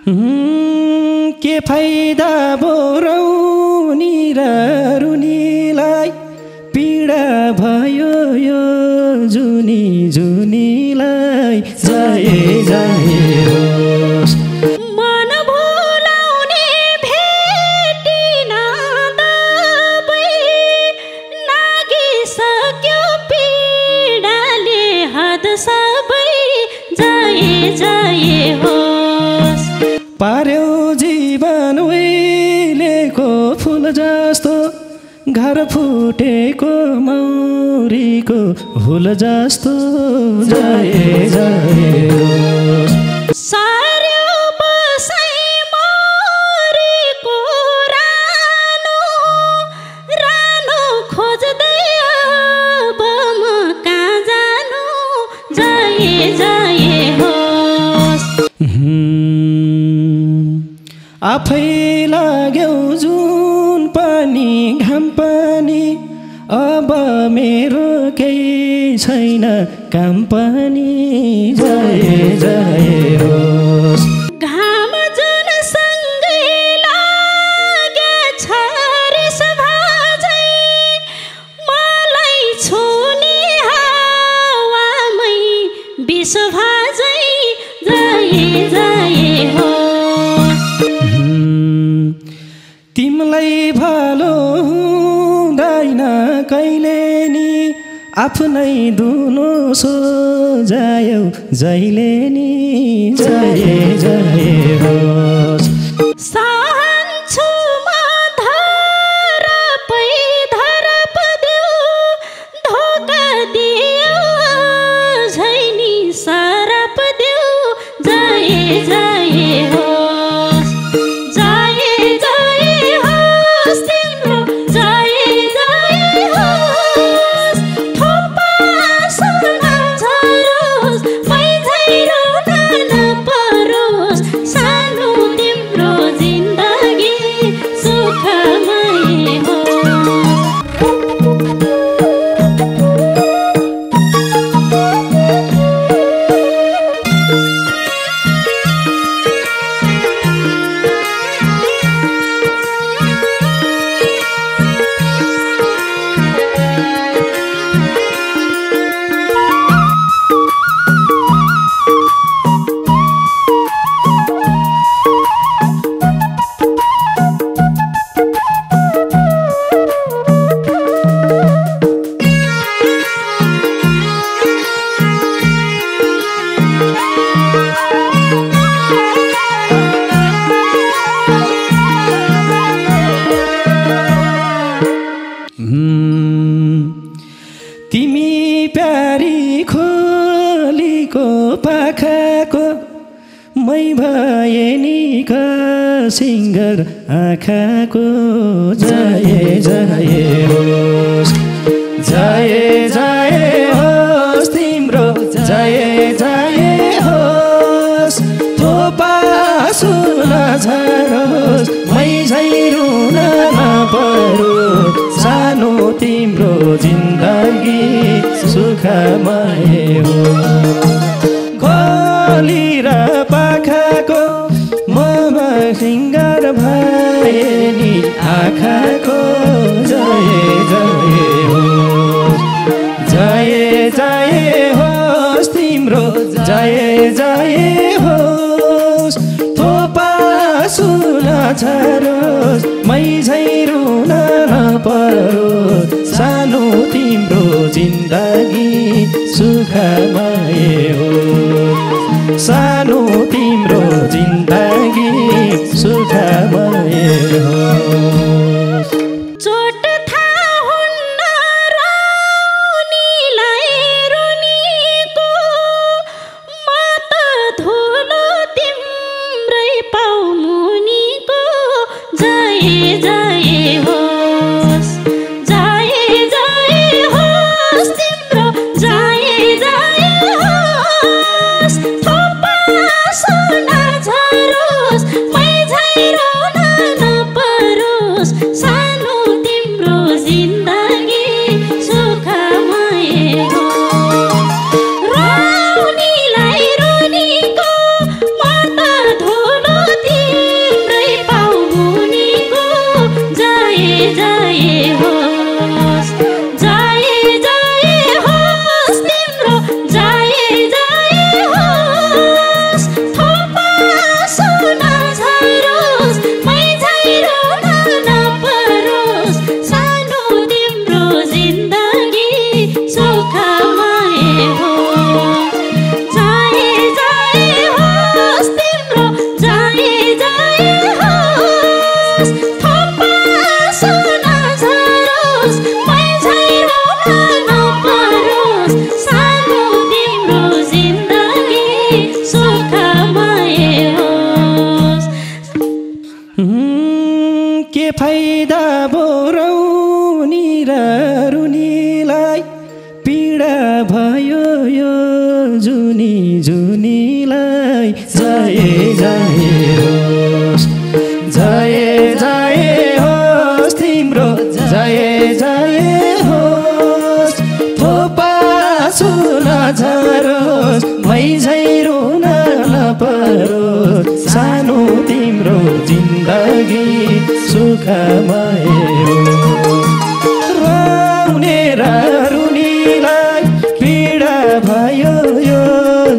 के फाइदा बोराउनी र रुनीलाई पीडा भयो यो जुनी जुनीलाई जाए जाए होस् मन भुलाउने भेटिन दबै नागिसक्यो पीडाले हद सबै जाए जाए होस् पार्यो जीवन उहिलेको फुल जस्तो घर फुटेको मौरीको हुल जस्तो जाए जाए होस् सार्यो बसाइ मरेको रानो रानो खोज्दै अब म कहाँ जानु जाए जाए होस् आफै लाग्यौ जुन पानी घाम पानी अब मेरो केही छैन काम पनि जाए जाए होस् घाम जुन सँगै लागेछ रिस भाजै मलाई छुने हावामै विष भाजै जाए जाए होस् तिमलाई भालो हुँदैन कहिले नि आफ्नै दुनो सोझायौ जहिले नि जाए जाए होस् सहन्छु म धरपै धरप देऊ धोका दियो झैनी सरप देऊ जाए जाए होस् जाए जाए होस् तिम्रो जाए जाए होस् थोपा सुना झरोस् मै झै रुन नपरोस् सानो तिम्रो जिन्दगी सुखमय तिमी प्यारी खोलीको पाखाको मै भए नि सिङ्गर आँखाको जाए जाए होस् जाए जाए होस् तिम्रो जाए जाए होस् थोपा सुना झरोस् मै झै रुन नपरोस् सानो तिम्रो जिन्दगी सुखमय हो गोली र पाखाको ममा सिङ्गार भए नि आँखाको जाए जाए होस् जाए जाए होस् तिम्रो जाए जाए होस् थोपा सुना झरोस् मै झै रुन नपरोस् सानो तिम्रो जिन्दगी सुखमय हो सानो तिम्रो जिन्दगी सुखमय हो चोट थाहा हुन्न रोनीलाई रोनीको म त धुलो तिम्रै पाउ मुनिको जाए जाए होस् जाए जाए होस् तिम्रो जाए जाए होस् थोपा सुना झरोस् मै झै रुन नपरोस् सानो तिम्रो जिन्दगी सुखमय हो रोनीलाई रोनीको म त धुलो फाइदा बोराउनी र रुनीलाई पीडा भयो यो जुनी जुनीलाई जय जय होस् जय जय होस् तिम्रो जय जय होस् थोपा सुन झरोस् मैझै रुन नपरोस् सानो तिम्रो जिन्दगी सुखमय रुने र रुनीलाई पीडा भयो यो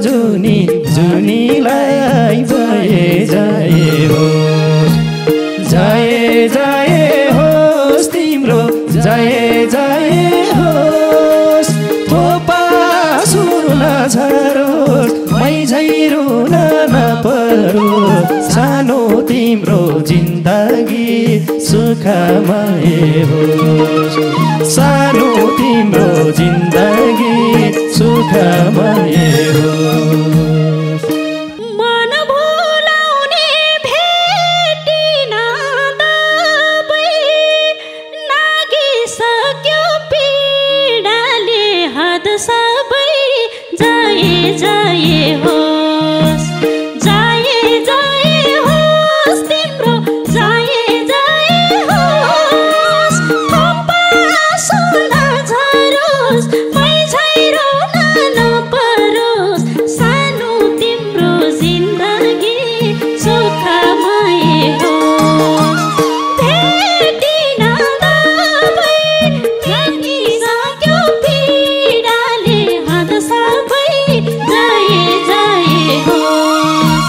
जुनी जुनीलाई जय जय होस् जय जय होस् तिम्रो जय जय होस् थोपा सुन झरोस् मैझै रुन नपरोस् सानो तिम्रो जिन्दगी सुखमय होस् सानो तिम्रो जिन्दगी सुखमय होस् मन भुलाउने भेटिन दबै नागिसक्यो पीडाले हद सबै जय जय होस् जय जय होस् तिम्रो जय जय होस् थोपा सुन झरोस् मैझै रुन नपरोस् सानो तिम्रो जिन्दगी सुखमय होस् भेटिन दबै नागिसक्यो पीडाले हद सबै जय जय होस्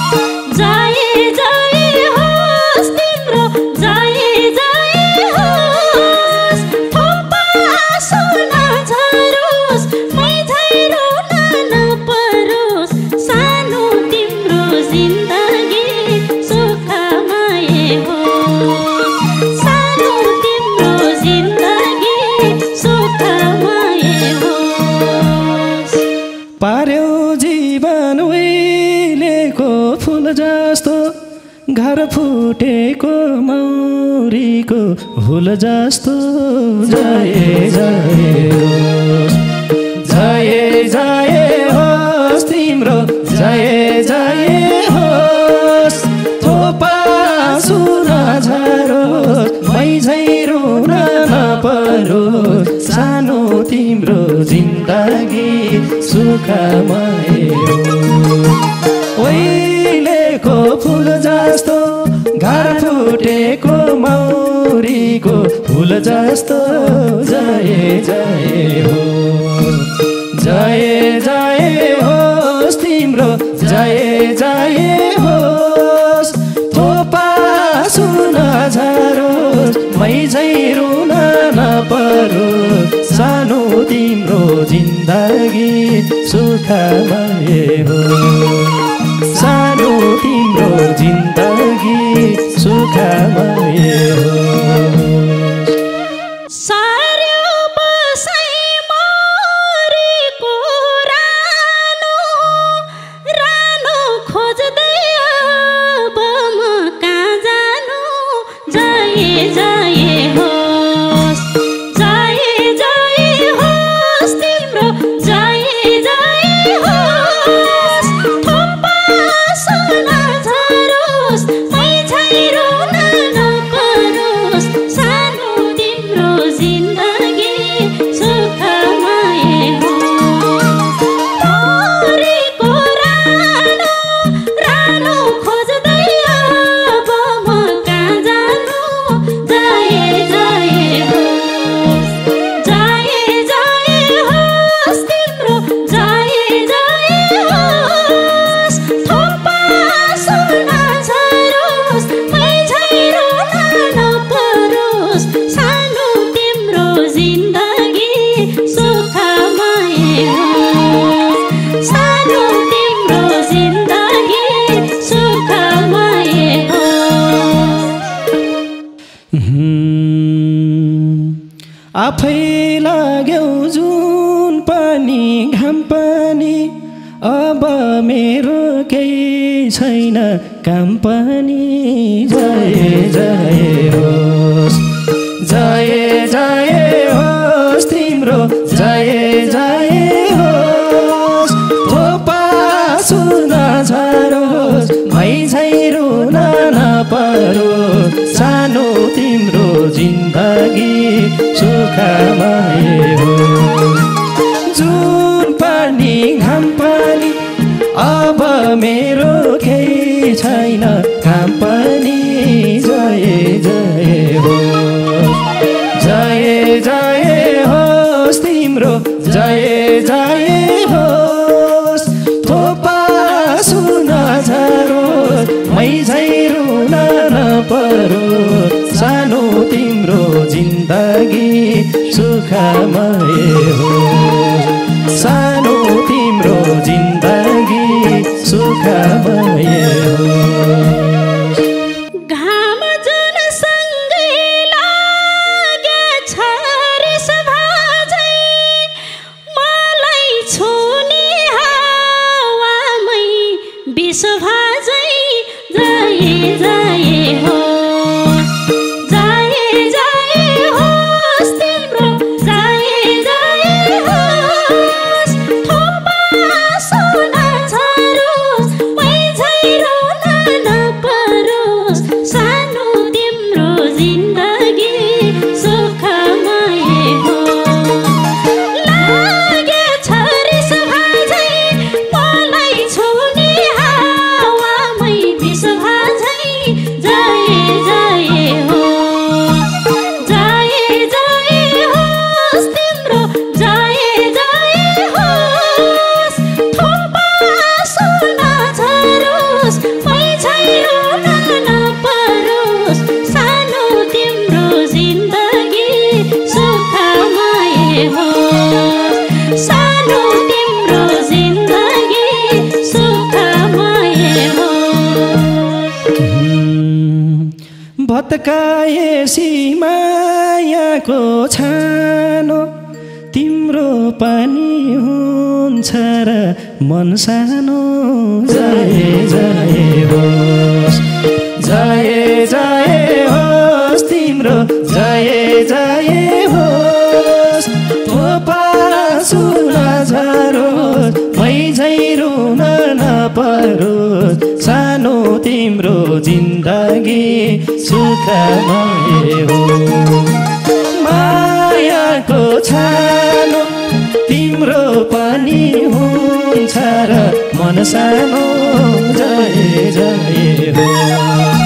जय जय होस् तिम्रो जय जय होस् थोपा सुन झरोस् मैझै रुन नपरोस् सानो तिम्रो जिन्दगी सुखमय होस् सानो तिम्रो जिन्दगी सुखमय होस् पार्यो जीवन उहिलेको फुल जस्तो घर फुटेको मौरीको हुल जस्तो जय जय होस् जय जय होस् तिम्रो जय जय होस् थोपा सुन झरोस् मैझै रुन नपरोस् सानो तिम्रो जिन्दगी सुखमय ओइलेको फुल जस्तो घर फुटेको मौरीको फुल जस्तो जय जय होस् जय जय होस् तिम्रो जय जय होस् थोपा सुन झरोस् मैझै रुन नपरोस् सानो तिम्रो जिन्दगी सुखमय होस् सानो तिम्रो जिन्दगी सुखमय होस् सार्यो बसाइ मरेको रानो रानो खोज्दै अब म कहाँ जानु जय जय होस् जय जय होस् तिम्रो जय जय होस् थोपा सुन झरोस् मैझै रुन नपरोस् सानो तिम्रो जिन्दगी सुखमय होस् मरेको रानो रानो खोज्दै अब म कहाँ जानु जय जय होस् जय जय होस् तिम्रो जय जय होस् थोपा सुन झरोस् मैझै रुन नपरोस् सानो तिम्रो जिन्दगी सुखमय होस् सानो तिम्रो जिन्दगी सुखमय होस् आफै लाग्यौ जुन पानी घाम पानी अब मेरो केही छैन काम पनि जय जय होस् नपरोस् सानो तिम्रो जिन्दगी सुखमय होस् जुन पानी घाम पानी अब मेरो केही छैन काम पनि जय जय होस् जय जय होस् तिम्रो जय जय होस् थोपा सुन झरोस् मै झै रुन नपरोस् सानो तिम्रो जिन्दगी सुखमय होस् सानो तिम्रो जिन्दगी सुखमय होस् घाम जुन सँगै लागेछ रिस भाझै मलाई छुने हावामै विष भाझै जय जय होस् जय जय होस् तिम्रो जय जय होस् थोपा सुन झरोस् मै झै रुन नपरोस् सानो तिम्रो जिन्दगी सुखमय होस् लागेछ रिस भाझै मलाई छुने हावामै विष भाझै जय जय होस् जय जय होस् तिम्रो जय जय होस् थोपा सुन झरोस् मै झै रुन नपरोस् सानो तिम्रो जिन्दगी सुखमय होस् सानो तिम्रो जिन्दगी सुखमय होस् भत्काएसी मायाको छानो तिम्रो पनि हुन्छ र मन सानो जय जय होस् जय जय होस् तिम्रो जय जय होस् थोपा सुन झरोस् मै झै रुन नपरोस् सानो तिम्रो जिन्दगी सुखमय होस् मायाको छानो तिम्रो पनि हुन्छ र मन सानो जय जय होस्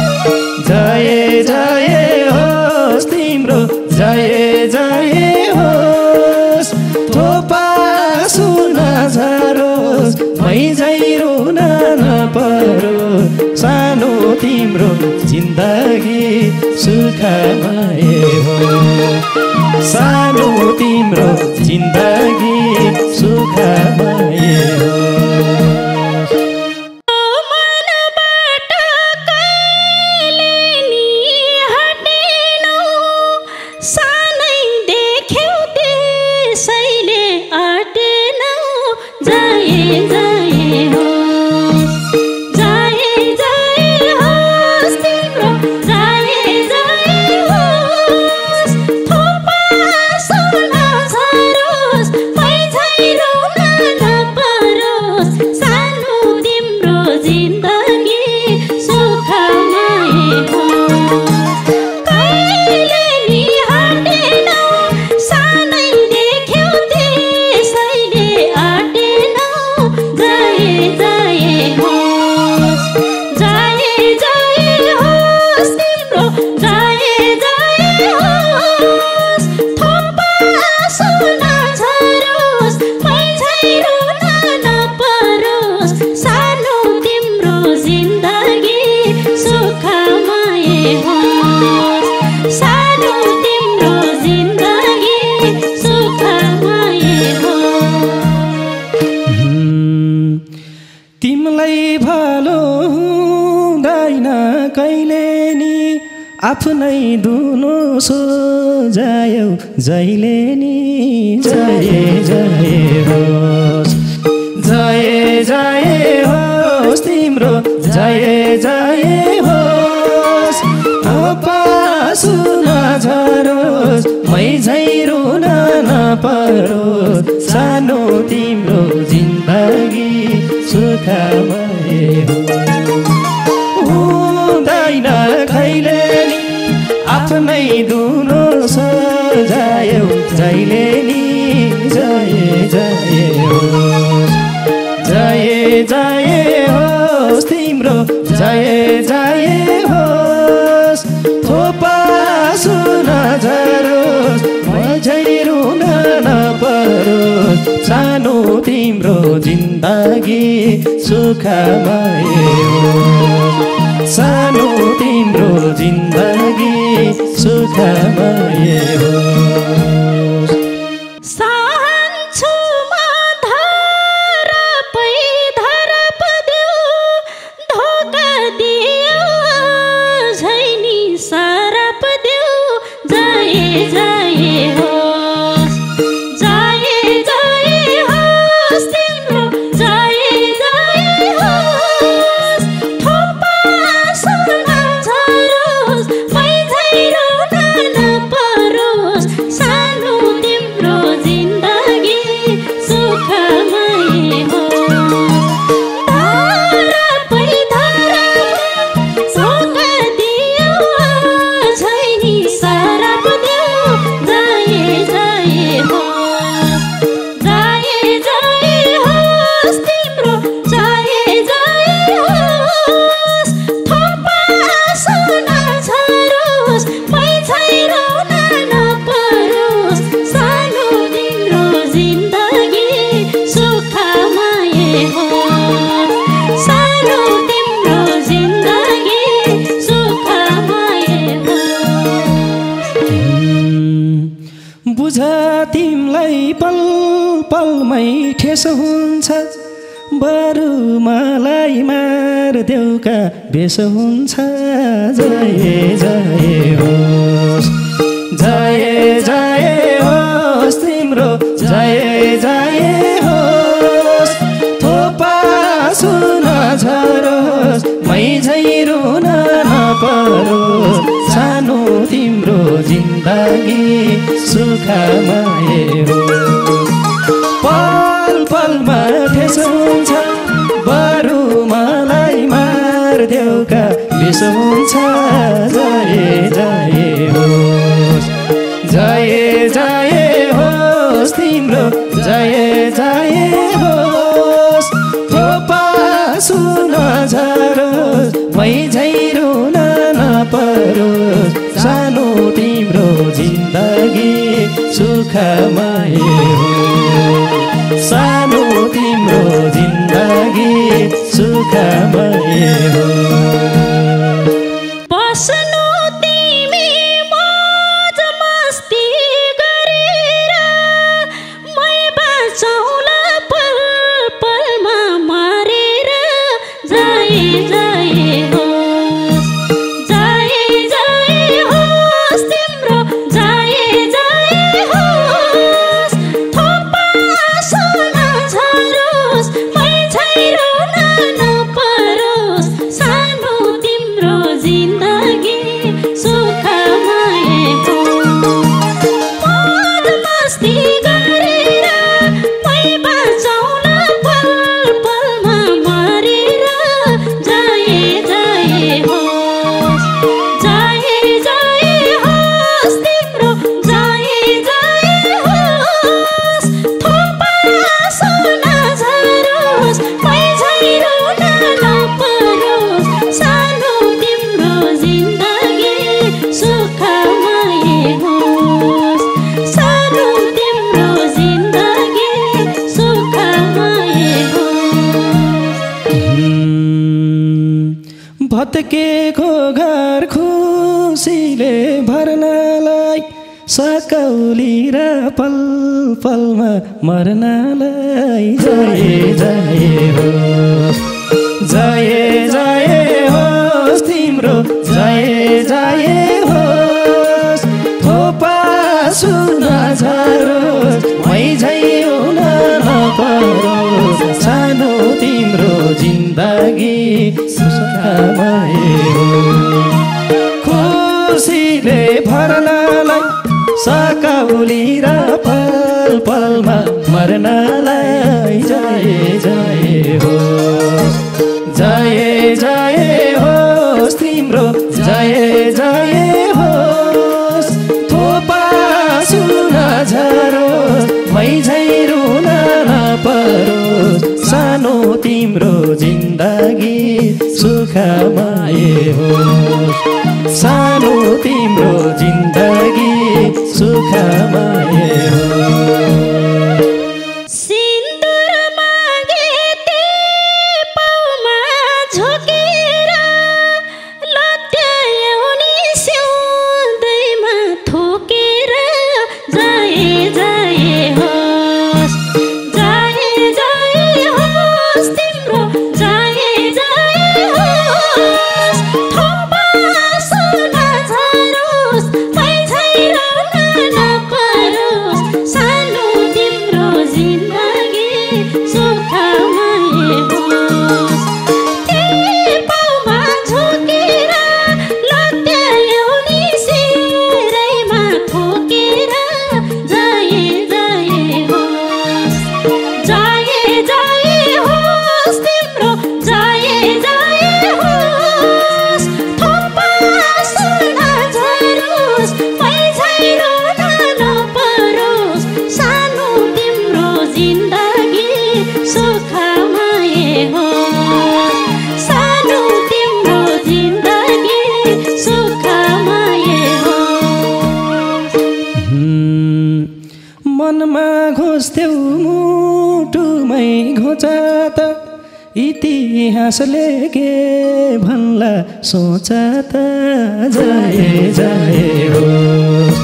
जय जय होस् तिम्रो जय जय होस् थोपा सुन झरोस् मै झै रुन नपरोस् सानो तिम्रो जिन्दगी सुखमय होस् सानो तिम्रो जिन्दगी सुखमय होस् मनबाट कहिले नि हटेनौ सानै देख्यौ त्यसैले अटेनौ जय जय होस् जय जय होस् तिम्रो जय जय होस् थोपा सुन झरोस् मै झै रुन नपरोस् सानो तिम्रो जिन्दगी सुखमय होस् कहिले नि हटेनौ सानै देख्यौ त्यसैले अटेनौ जय जय होस् जय जय होस् तिम्रो जय जय होस् थोपा सुन झरोस् मै झै रुन नपरोस् सानो तिम्रो जिन्दगी सुखमय होस् सानो तिम्रो जिन्दगी सुखमय होस् तिमीलाई भलो हुँदैन कहिले नि आफ्नै दुनो सोझायौ जहिले नि जय जय होस् जय जय होस् तिम्रो जय जय होस् थोपा सुन झरोस् मै झै रुन नपरोस् सानो तिम्रो जिन्दगी सुखमय होस् हुँदैन जय होस् तिम्रो जय जय होस् थोपा सुन झरोस् झै रुन नपरोस् सानो तिम्रो जिन्दगी सुखमय होस् सानो तिम्रो जिन्दगी सुखमय होस् तिमलाई पल पलमै ठेस हुन्छ बरु मलाई मार्देउका बेस हुन्छ जय जय होस् जय जय होस् तिम्रो जय जय होस् थोपा सुन झरोस् मै झै रुन नपरोस् सानो तिम्रो जिन्दगी सुखमय होस् पल पलमा ठेस हुन्छ बरु मलाई मार्देउका बेस हुन्छ जय जय होस् जय जय होस् तिम्रो जय जय होस् थोपा सुन झरोस् मै झै रुन नपरोस् सानो तिम्रो जिन्दगी सुखमय होस् सानो तिम्रो जिन्दगी सुखमय होस् बस्नु तिमी मौज मस्ती गरेर मै बाँचौला पल पलमा मरेर जय जय होस् जय जय होस् तिम्रो जय जय होस् थोपा सुन झरोस् मै झै रुन नपरोस् सानो तिम्रो जिन्दगी सुखमय होस् मौज मस्ती गरेर मै बाँचौला पल पलमा मरेर जय जय होस् जय जय होस् तिम्रो जय जय होस् थोपा सुन झरोस् मै झै रुन नपरोस् सानो तिम्रो जिन्दगी सुखमय होस् सानो तिम्रो जिन्दगी सुखमय होस् भत्केको घर खुसीले भर्नलाई सकौली र पल पलमा मर्नलाई जय जय होस् जय जय होस् तिम्रो जय जय होस् थोपा सुन झरोस् मै झै रुन नपरोस् सानो तिम्रो जिन्दगी सुखमय होस् खुसीले भर्नलाई सकौली र पल पलमा मर्नलाई जय जय होस् जय जय होस् तिम्रो जय जय होस् थोपा सुन झरोस् मै झै रुन नपरोस् सानो तिम्रो सुखमय होस् सानो तिम्रो जिन्दगी सुखमय होस् मनमा घोस्थ्यौ मुटुमै घोचा त इतिहासले के भन्ला सोच त जय जय होस्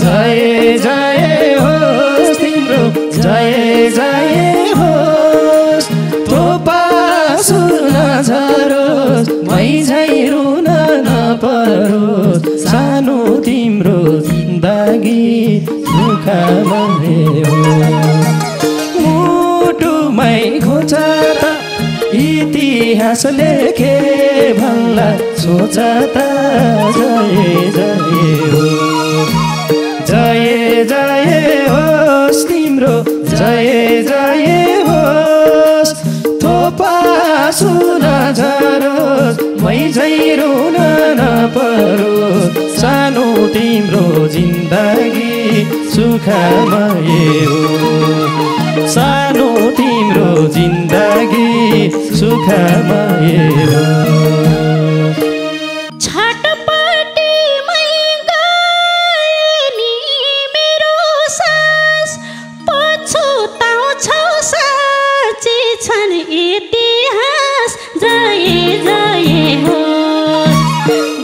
जय जय होस् तिम्रो जय जय होस् थोपा सुन झरोस् मैझै रुन नपरोस् सानो तिम्रो जिन्दगी सुखमय होस् मुटुमै घोचा त इतिहासले के भन्ला सोच त जय जय होस् जय जय होस् तिम्रो जय जय होस् थोपा सुन झरोस् मैझै रुन नपरोस् सानो तिम्रो जिन्दगी सुखमय होस् सानो तिम्रो जिन्दगी सुखमय होस् छटपटीमै गए नि मेरो सास पछुताउँछौ साँच्ची छन् इतिहास जय जय होस्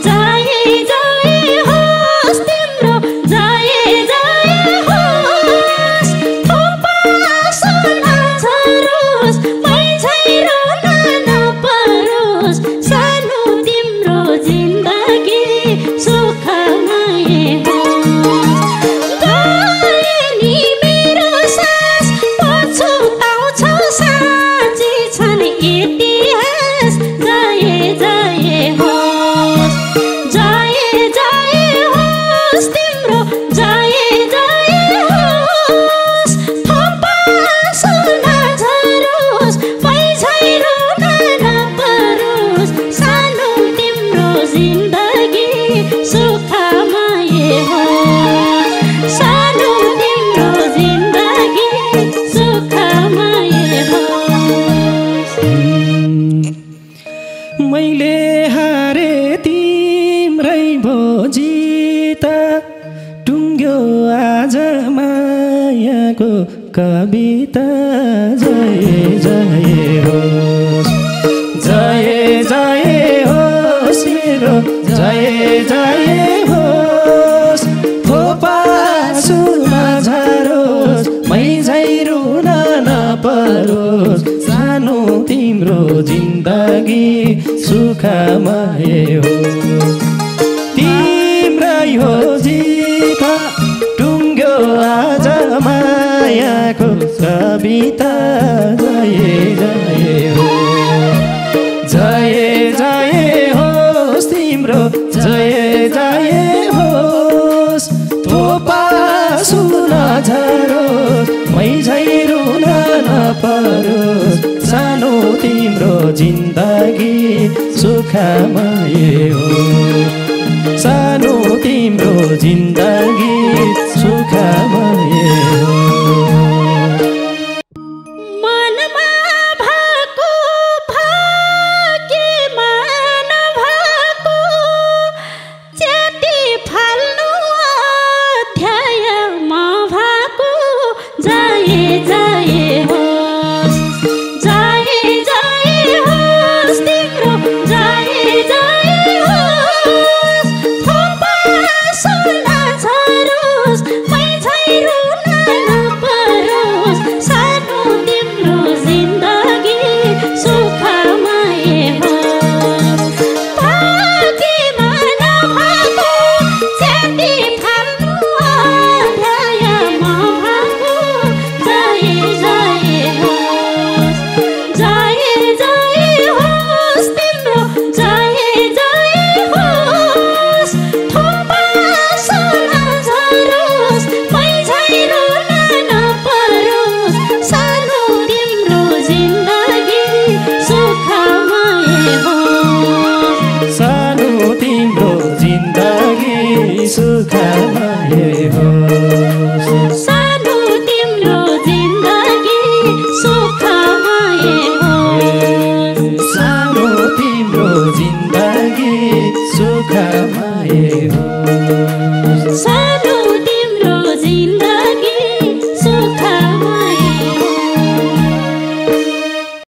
जय जय होस् तिम्रो जय जय होस् थोपा सुन झरोस् मैझै रुन नपरोस् सानो तिम्रो जिन्दगी सुखमय होस् गए नि मेरो सास पछुताउँछौ साँच्ची छन् इतिहास जय जय होस् जय जय होस् तिम्रो जय जय होस् थोपा सुन झरोस् मैझै रुन नपरोस् सानो तिम्रो जिन्दगी सुखमय होस् सानो तिम्रो जिन्दगी सुखमय होस् मैले हारे तिम्रै भो जित टुङ्ग्यो आज मायाको कविता जय जय होस् जय जय होस् मेरो जय जय होस् थोपा सुन झरोस् मैझै रुन नपरोस् सानो तिम्रो जिन्दगी सुखमय होस् तिम्रै हो जित टुङ्ग्यो आज मायाको कविता जय जय होस् जय जय होस् तिम्रो जय जय होस् थोपा सुन झरोस् मैझै रुन नपरोस् सानो तिम्रो जिन्दगी सुखमय होस् सानो तिम्रो जिन्दगी सुखमय होस् मनमा भएको भाग्य सुख माया